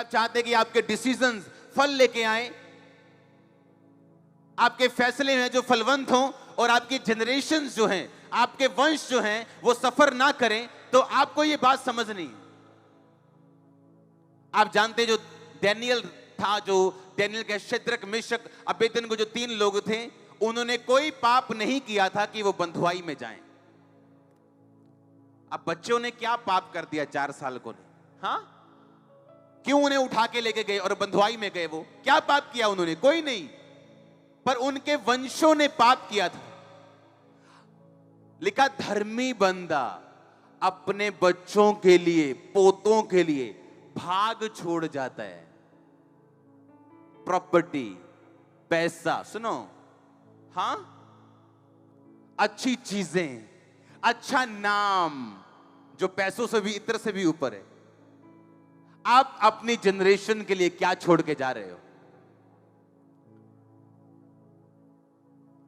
आप चाहते हैं कि आपके डिसीजंस फल लेके आए, आपके फैसले हैं जो फलवंत हों, और आपकी जनरेशंस जो हैं, आपके वंश जो हैं, वो सफर ना करें, तो आपको ये बात समझनी। आप जानते जो डैनियल था, जो डैनियल के शद्रक मेशक अबेदनगो जो 3 लोग थे, उन्होंने कोई पाप नहीं किया था कि वो बंधुआई में जाएं। अब बच्चों ने क्या पाप कर दिया 4 साल को ने? हाँ, क्यों उन्हें उठा के लेके गए और बंधुआई में गए? वो क्या पाप किया उन्होंने? कोई नहीं, पर उनके वंशों ने पाप किया था। लिखा, धर्मी बंदा अपने बच्चों के लिए, पोतों के लिए भाग छोड़ जाता है। प्रॉपर्टी, पैसा, सुनो, हाँ, अच्छी चीजें, अच्छा नाम, जो पैसों से भी, इत्र से भी ऊपर है। आप अपनी जनरेशन के लिए क्या छोड़ के जा रहे हो?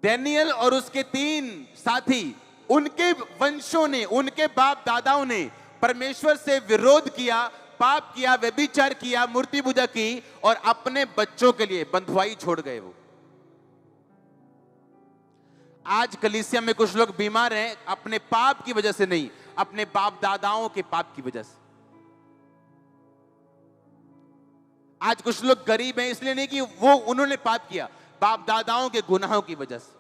डैनियल और उसके 3 साथी, उनके वंशों ने, उनके बाप दादाओं ने परमेश्वर से विरोध किया, पाप किया, व्यभिचार किया, मूर्ति पूजा की, और अपने बच्चों के लिए बंधुआई छोड़ गए। वो आज कलीसिया में कुछ लोग बीमार हैं, अपने पाप की वजह से नहीं, अपने बाप दादाओं के पाप की वजह से। आज कुछ लोग गरीब हैं, इसलिए नहीं कि वो उन्होंने पाप किया, बाप दादाओं के गुनाहों की वजह से।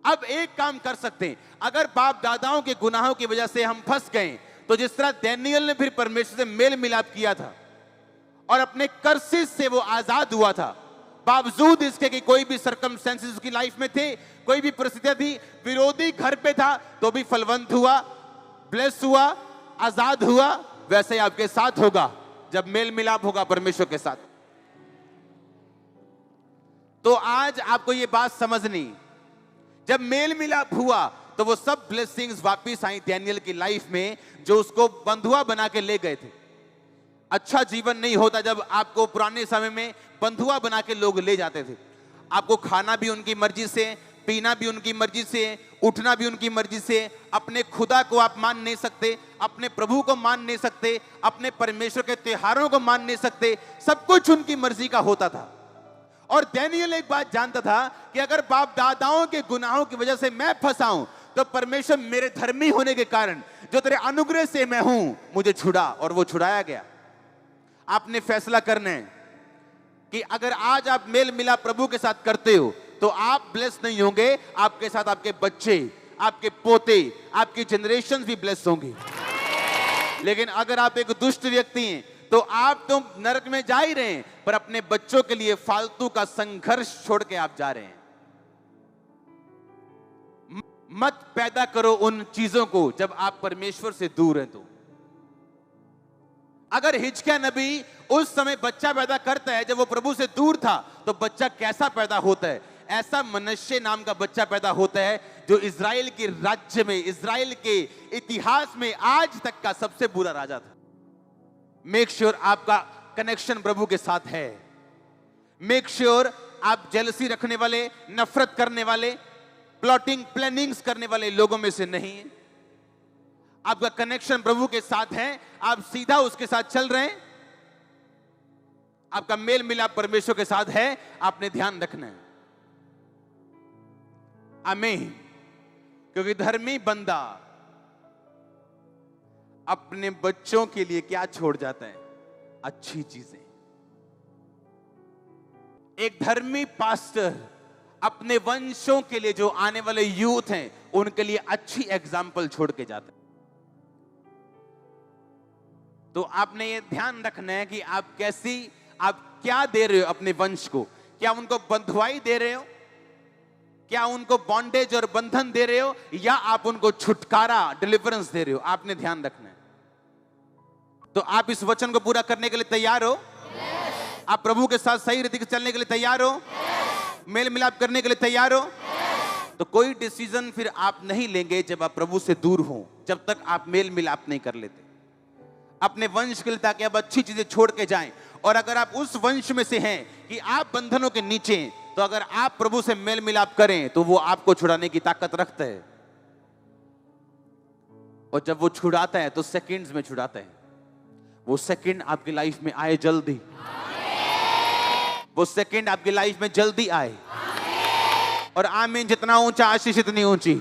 अब एक काम कर सकते हैं, अगर बाप दादाओं के गुनाहों की वजह से हम फंस गए, तो जिस तरह डैनियल ने फिर परमेश्वर से मेल मिलाप किया था और अपने कर्सेस से वो आजाद हुआ था, बावजूद इसके कि कोई भी सर्कमस्टेंसेस उसकी लाइफ में थे, कोई भी परिस्थितियां थी, विरोधी घर पे था, तो भी फलवंत हुआ, ब्लेस हुआ, आजाद हुआ। वैसे ही आपके साथ होगा जब मेल मिलाप होगा परमेश्वर के साथ। तो आज आपको ये बात समझनी, जब मेल मिलाप हुआ तो वो सब ब्लेसिंग्स वापिस आई डैनियल की लाइफ में, जो उसको बंधुआ बना के ले गए थे। अच्छा जीवन नहीं होता जब आपको पुराने समय में बंधुआ बना के लोग ले जाते थे। आपको खाना भी उनकी मर्जी से, पीना भी उनकी मर्जी से, उठना भी उनकी मर्जी से, अपने खुदा को आप मान नहीं सकते, अपने प्रभु को मान नहीं सकते, अपने परमेश्वर के त्योहारों को मान नहीं सकते, सब कुछ उनकी मर्जी का होता था। और डैनियल एक बात जानता था कि अगर बाप दादाओं के गुनाहों की वजह से मैं फंसा हूं, तो परमेश्वर मेरे धर्मी होने के कारण, जो तेरे अनुग्रह से मैं हूं, मुझे छुड़ा, और वो छुड़ाया गया। आपने फैसला करना है कि अगर आज आप मेल मिलाप प्रभु के साथ करते हो, तो आप ब्लेस नहीं होंगे, आपके साथ आपके बच्चे, आपके पोते, आपकी जनरेशन भी ब्लेस होंगी। लेकिन अगर आप एक दुष्ट व्यक्ति हैं, तो आप तो नरक में जा ही रहे हैं, पर अपने बच्चों के लिए फालतू का संघर्ष छोड़ के आप जा रहे हैं। मत पैदा करो उन चीजों को जब आप परमेश्वर से दूर हैं। तो अगर हिजकिय्याह नबी उस समय बच्चा पैदा करता है जब वो प्रभु से दूर था, तो बच्चा कैसा पैदा होता है? ऐसा मनश्शे नाम का बच्चा पैदा होता है, जो इजराइल के राज्य में, इजराइल के इतिहास में आज तक का सबसे बुरा राजा था। मेक श्योर आपका कनेक्शन प्रभु के साथ है। मेक श्योर आप जेलसी रखने वाले, नफरत करने वाले, प्लॉटिंग प्लानिंग्स करने वाले लोगों में से नहीं है। आपका कनेक्शन प्रभु के साथ है, आप सीधा उसके साथ चल रहे हैं, आपका मेल मिलाप परमेश्वर के साथ है। आपने ध्यान रखना है। आमीन। क्योंकि धर्मी बंदा अपने बच्चों के लिए क्या छोड़ जाता है? अच्छी चीजें। एक धर्मी पास्टर अपने वंशों के लिए, जो आने वाले यूथ हैं, उनके लिए अच्छी एग्जाम्पल छोड़ के जाता है। तो आपने ये ध्यान रखना है कि आप क्या दे रहे हो अपने वंश को? क्या उनको बंधुआई दे रहे हो? क्या उनको बॉन्डेज और बंधन दे रहे हो, या आप उनको छुटकारा, डिलीवरेंस दे रहे हो? आपने ध्यान रखना है। तो आप इस वचन को पूरा करने के लिए तैयार हो? yes. आप प्रभु के साथ सही रीति से चलने के लिए तैयार हो? yes. मेल मिलाप करने के लिए तैयार हो? yes. तो कोई डिसीजन फिर आप नहीं लेंगे जब आप प्रभु से दूर हो, जब तक आप मेल मिलाप नहीं कर लेते अपने वंश के लिए, ताकि आप अच्छी चीजें छोड़ के जाएं। और अगर आप उस वंश में से हैं कि आप बंधनों के नीचे हैं, तो अगर आप प्रभु से मेल मिलाप करें, तो वो आपको छुड़ाने की ताकत रखता है। और जब वो छुड़ाता है तो सेकंड्स में छुड़ाता है। वो सेकंड आपकी लाइफ में आए जल्दी, वो सेकंड आपकी लाइफ में जल्दी आए। और आमीन जितना ऊंचा आशीष इतनी ऊंची।